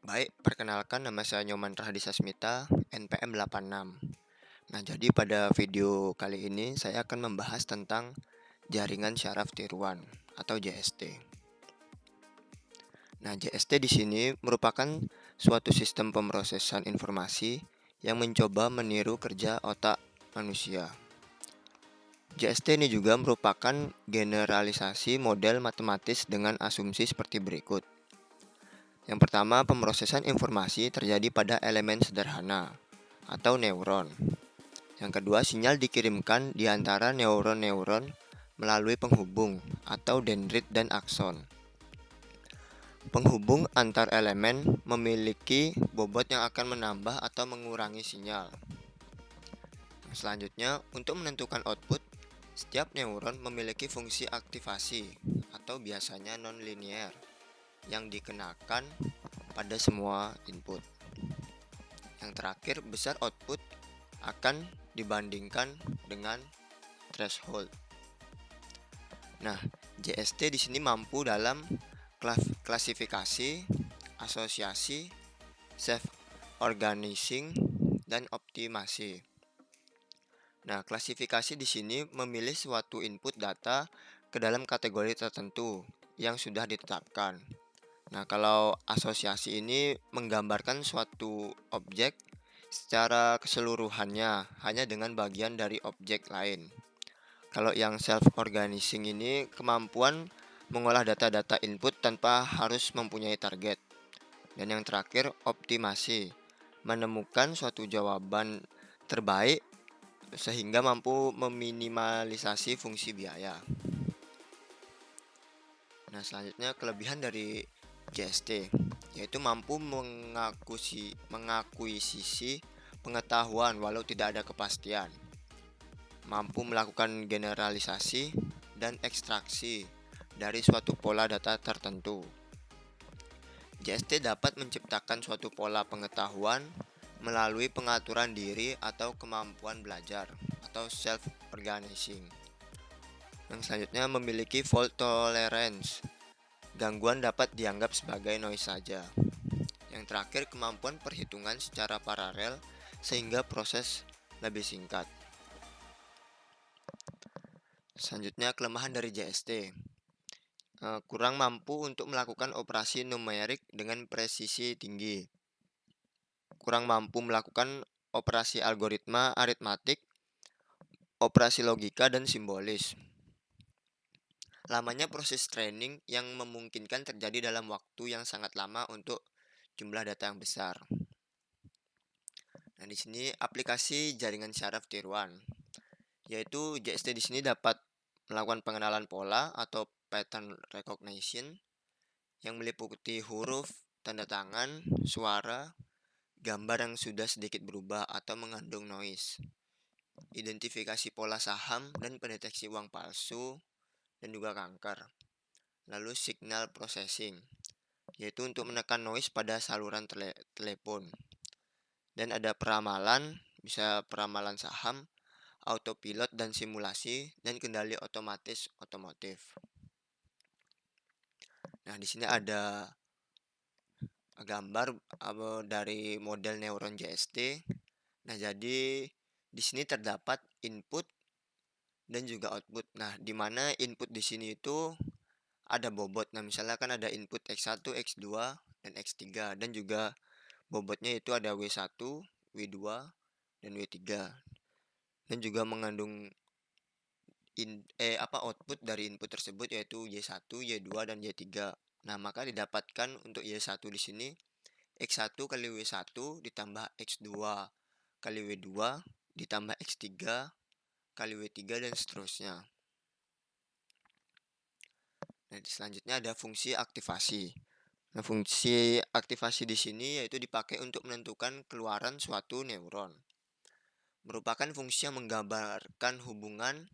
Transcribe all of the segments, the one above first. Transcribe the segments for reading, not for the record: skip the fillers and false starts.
Baik, perkenalkan nama saya Nyoman Rahadi Sasmita, NPM 86. Nah, jadi pada video kali ini saya akan membahas tentang jaringan syaraf tiruan atau JST. Nah, JST di sini merupakan suatu sistem pemrosesan informasi yang mencoba meniru kerja otak manusia. JST ini juga merupakan generalisasi model matematis dengan asumsi seperti berikut. Yang pertama, pemrosesan informasi terjadi pada elemen sederhana atau neuron. Yang kedua, sinyal dikirimkan di antara neuron-neuron melalui penghubung atau dendrit dan akson. Penghubung antar elemen memiliki bobot yang akan menambah atau mengurangi sinyal. Selanjutnya, untuk menentukan output, setiap neuron memiliki fungsi aktivasi atau biasanya non-linear yang dikenakan pada semua input. Yang terakhir, besar output akan dibandingkan dengan threshold. Nah, JST di sini mampu dalam klasifikasi, asosiasi, self-organizing, dan optimasi. Nah, klasifikasi di sini memilih suatu input data ke dalam kategori tertentu yang sudah ditetapkan. Nah, kalau asosiasi ini menggambarkan suatu objek secara keseluruhannya hanya dengan bagian dari objek lain. Kalau yang self-organizing ini kemampuan mengolah data-data input tanpa harus mempunyai target. Dan yang terakhir, optimasi, menemukan suatu jawaban terbaik sehingga mampu meminimalisasi fungsi biaya. Nah, selanjutnya kelebihan dari JST yaitu mampu mengakuisisi pengetahuan walau tidak ada kepastian, mampu melakukan generalisasi dan ekstraksi dari suatu pola data tertentu. JST dapat menciptakan suatu pola pengetahuan melalui pengaturan diri atau kemampuan belajar atau self-organizing. Yang selanjutnya memiliki fault tolerance. Gangguan dapat dianggap sebagai noise saja. Yang terakhir, kemampuan perhitungan secara paralel sehingga proses lebih singkat. Selanjutnya, kelemahan dari JST. Kurang mampu untuk melakukan operasi numerik dengan presisi tinggi. Kurang mampu melakukan operasi algoritma aritmatik, operasi logika, dan simbolis. Lamanya proses training yang memungkinkan terjadi dalam waktu yang sangat lama untuk jumlah data yang besar. Nah, di sini aplikasi jaringan syaraf tiruan, yaitu JST di sini dapat melakukan pengenalan pola atau pattern recognition yang meliputi huruf, tanda tangan, suara, gambar yang sudah sedikit berubah atau mengandung noise, identifikasi pola saham dan pendeteksi uang palsu dan juga kanker. Lalu signal processing, yaitu untuk menekan noise pada saluran telepon. Dan ada peramalan, bisa peramalan saham, autopilot dan simulasi, dan kendali otomatis otomotif. Nah, di sini ada gambar dari model neuron JST. Nah, jadi di sini terdapat input dan juga output. Nah, di mana input di sini itu ada bobot. Nah, misalnya kan ada input X1, X2, dan X3 dan juga bobotnya itu ada W1, W2, dan W3. Dan juga mengandung output dari input tersebut yaitu Y1, Y2, dan Y3. Nah, maka didapatkan untuk Y1 di sini X1 kali W1 ditambah X2 kali W2 ditambah X3 kali W3 dan seterusnya. Nah, selanjutnya ada fungsi aktivasi. Nah, fungsi aktivasi di sini yaitu dipakai untuk menentukan keluaran suatu neuron. Merupakan fungsi yang menggambarkan hubungan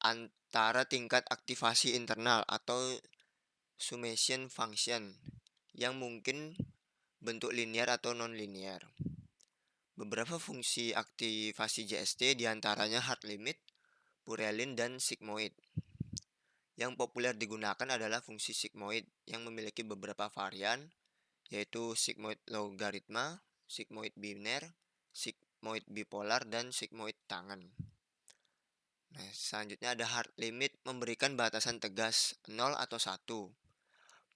antara tingkat aktivasi internal atau summation function yang mungkin bentuk linear atau non-linear. Beberapa fungsi aktivasi JST diantaranya hard limit, purelin, dan sigmoid. Yang populer digunakan adalah fungsi sigmoid yang memiliki beberapa varian, yaitu sigmoid logaritma, sigmoid biner, sigmoid bipolar, dan sigmoid tangen. Nah, selanjutnya ada hard limit memberikan batasan tegas 0 atau 1.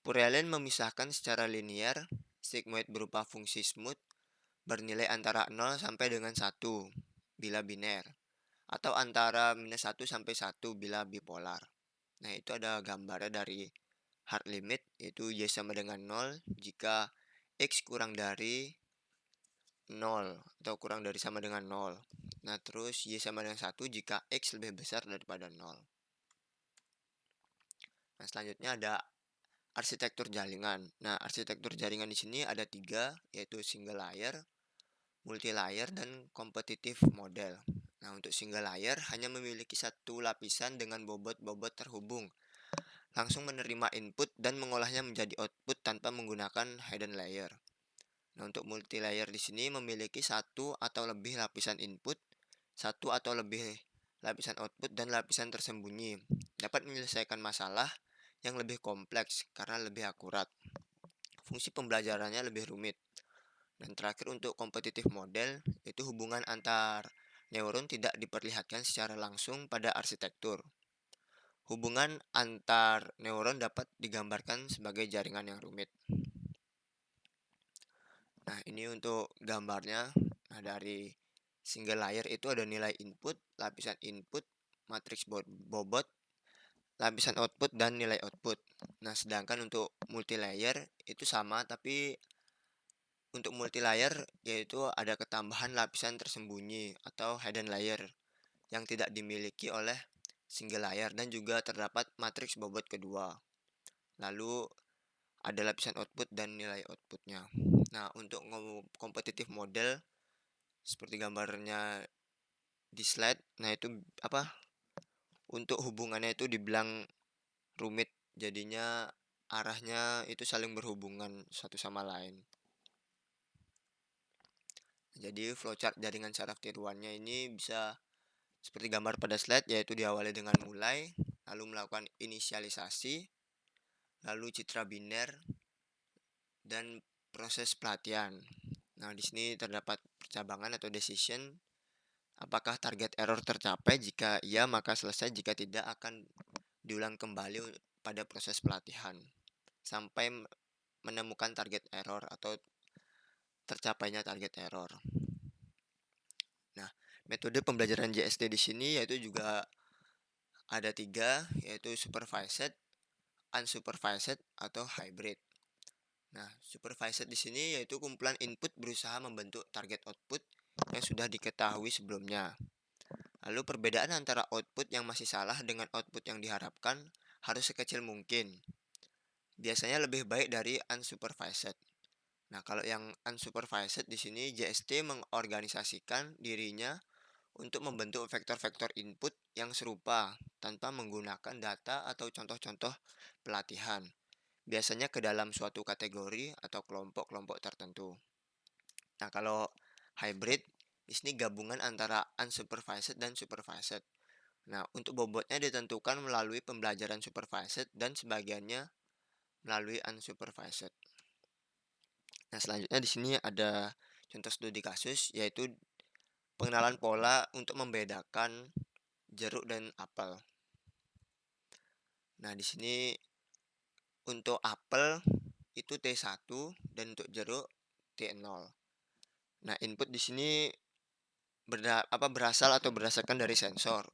Purellen memisahkan secara linear sigmoid berupa fungsi smooth bernilai antara 0 sampai dengan 1 bila biner, atau antara -1 sampai 1 bila bipolar. Nah, itu ada gambarnya dari hard limit, yaitu Y sama dengan 0 jika X kurang dari 0 atau kurang dari sama dengan 0. Nah, terus Y sama dengan 1 jika X lebih besar daripada 0. Nah, selanjutnya ada arsitektur jaringan. Nah, arsitektur jaringan di sini ada 3, yaitu single layer, multi layer, dan competitive model. Nah, untuk single layer hanya memiliki satu lapisan dengan bobot-bobot terhubung, langsung menerima input dan mengolahnya menjadi output tanpa menggunakan hidden layer. Nah, untuk multi layer di sini memiliki satu atau lebih lapisan input, satu atau lebih lapisan output, dan lapisan tersembunyi. Dapat menyelesaikan masalah yang lebih kompleks karena lebih akurat. Fungsi pembelajarannya lebih rumit. Dan terakhir untuk competitive model, itu hubungan antar neuron tidak diperlihatkan secara langsung pada arsitektur. Hubungan antar neuron dapat digambarkan sebagai jaringan yang rumit. Nah, ini untuk gambarnya. Nah, dari single layer itu ada nilai input, lapisan input, matriks bobot, lapisan output, dan nilai output. Nah, sedangkan untuk multi layer itu sama, tapi untuk multi layer yaitu ada ketambahan lapisan tersembunyi atau hidden layer yang tidak dimiliki oleh single layer, dan juga terdapat matriks bobot kedua. Lalu ada lapisan output dan nilai outputnya. Nah, untuk kompetitif model seperti gambarnya di slide, nah itu apa? Untuk hubungannya itu dibilang rumit, jadinya arahnya itu saling berhubungan satu sama lain. Jadi flowchart jaringan saraf tiruannya ini bisa seperti gambar pada slide, yaitu diawali dengan mulai, lalu melakukan inisialisasi, lalu citra biner, dan proses pelatihan. Nah, di sini terdapat percabangan atau decision. Apakah target error tercapai? Jika iya, maka selesai. Jika tidak, akan diulang kembali pada proses pelatihan sampai menemukan target error atau tercapainya target error. Nah, metode pembelajaran JST di sini yaitu juga ada 3, yaitu supervised, unsupervised, atau hybrid. Nah, supervised di sini yaitu kumpulan input berusaha membentuk target output yang sudah diketahui sebelumnya. Lalu perbedaan antara output yang masih salah dengan output yang diharapkan harus sekecil mungkin. Biasanya lebih baik dari unsupervised. Nah, kalau yang unsupervised di sini JST mengorganisasikan dirinya untuk membentuk vektor-vektor input yang serupa tanpa menggunakan data atau contoh-contoh pelatihan. Biasanya ke dalam suatu kategori atau kelompok-kelompok tertentu. Nah, kalau hybrid di sini gabungan antara unsupervised dan supervised. Nah, untuk bobotnya ditentukan melalui pembelajaran supervised dan sebagiannya melalui unsupervised. Nah, selanjutnya di sini ada contoh studi kasus, yaitu pengenalan pola untuk membedakan jeruk dan apel. Nah, di sini untuk apel itu T1 dan untuk jeruk T0. Nah, input di sini berasal atau berdasarkan dari sensor.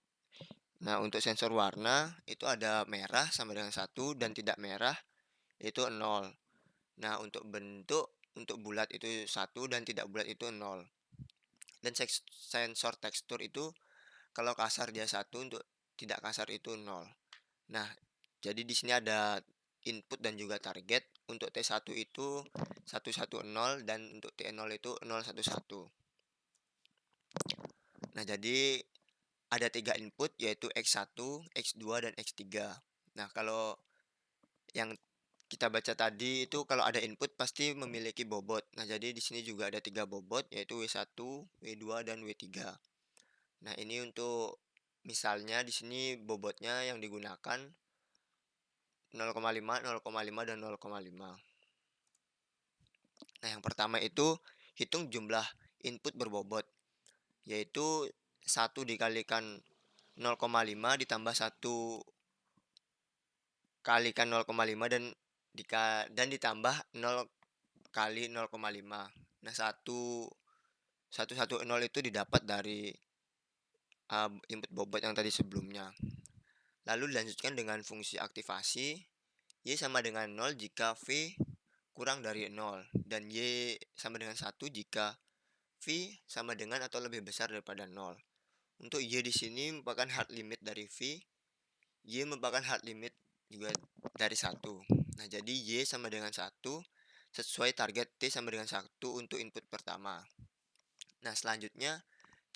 Nah, untuk sensor warna itu ada merah sama dengan 1 dan tidak merah itu 0. Nah, untuk bentuk, untuk bulat itu 1 dan tidak bulat itu 0. Dan sensor tekstur itu kalau kasar dia 1, untuk tidak kasar itu 0. Nah, jadi di sini ada input dan juga target. Untuk T1 itu 110 dan untuk T0 itu 011. Nah, jadi ada 3 input yaitu X1, X2, dan X3. Nah, kalau yang kita baca tadi itu kalau ada input pasti memiliki bobot. Nah, jadi di sini juga ada 3 bobot yaitu W1, W2, dan W3. Nah, ini untuk misalnya di sini bobotnya yang digunakan 0,5, 0,5, dan 0,5. Nah, yang pertama itu hitung jumlah input berbobot, yaitu satu dikalikan 0,5 ditambah satu kalikan 0,5 dan ditambah 0 kali 0,5. Nah, 110 itu didapat dari input bobot yang tadi sebelumnya. Lalu dilanjutkan dengan fungsi aktivasi, Y sama dengan 0 jika V kurang dari 0 dan Y sama dengan 1 jika V sama dengan atau lebih besar daripada 0. Untuk Y di sini merupakan hard limit dari V, Y merupakan hard limit juga dari 1. Nah, jadi Y sama dengan 1 sesuai target T sama dengan 1 untuk input pertama. Nah, selanjutnya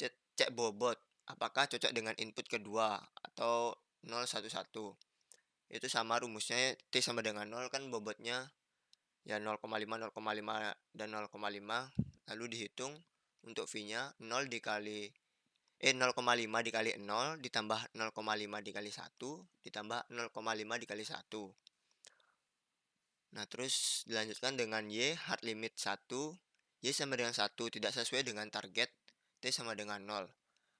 cek bobot apakah cocok dengan input kedua atau 0,11. Itu sama rumusnya T sama dengan 0 kan bobotnya ya 0,5, 0,5 dan 0,5. Lalu dihitung untuk V-nya 0,5 dikali 0 ditambah 0,5 dikali 1 ditambah 0,5 dikali 1. Nah, terus dilanjutkan dengan Y hard limit 1, Y sama dengan 1 tidak sesuai dengan target T sama dengan 0.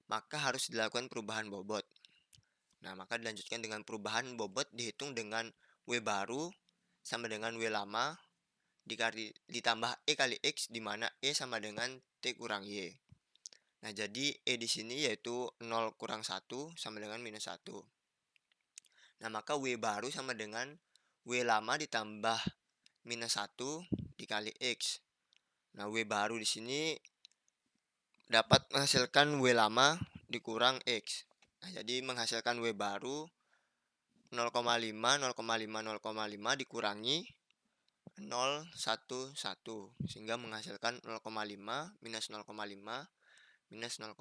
Maka harus dilakukan perubahan bobot. Nah, maka dilanjutkan dengan perubahan bobot dihitung dengan W baru sama dengan W lama ditambah E kali X di mana E sama dengan T kurang Y. Nah, jadi E di sini yaitu 0 kurang 1 sama dengan minus 1. Nah, maka W baru sama dengan W lama ditambah minus 1 dikali X. Nah, W baru di sini dapat menghasilkan W lama dikurang X. Nah, jadi menghasilkan W baru 0,5, 0,5, 0,5 dikurangi 0,11 sehingga menghasilkan 0,5 minus 0,5 minus 0,5.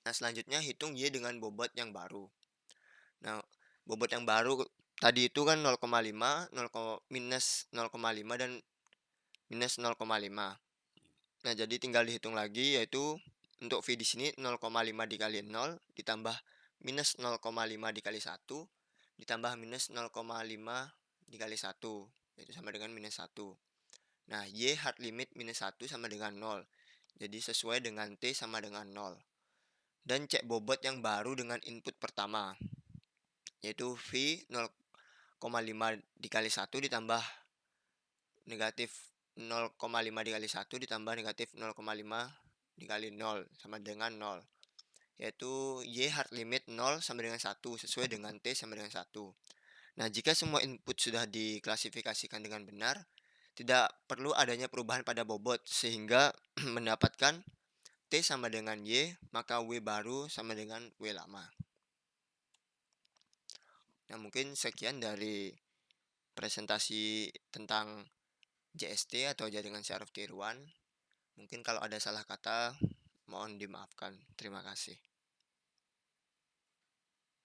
Nah, selanjutnya hitung Y dengan bobot yang baru. Nah, bobot yang baru tadi itu kan 0,5, minus 0,5 dan minus 0,5. Nah, jadi tinggal dihitung lagi yaitu untuk V di sini 0,5 dikali 0 ditambah minus 0,5 dikali 1 ditambah minus 0,5 dikali 1 yaitu sama dengan minus 1. Nah, Y hard limit minus 1 sama dengan 0. Jadi sesuai dengan T sama dengan 0. Dan cek bobot yang baru dengan input pertama yaitu V 0,5 dikali 1 ditambah negatif 0,5 dikali 1 ditambah negatif 0,5 dikali 0 sama dengan 0. Yaitu Y hard limit 0 sama dengan 1 sesuai dengan T sama dengan 1. Nah, jika semua input sudah diklasifikasikan dengan benar, tidak perlu adanya perubahan pada bobot sehingga mendapatkan T sama dengan Y, maka W baru sama dengan W lama. Nah, mungkin sekian dari presentasi tentang JST atau jaringan syaraf tiruan. Mungkin kalau ada salah kata, mohon dimaafkan. Terima kasih.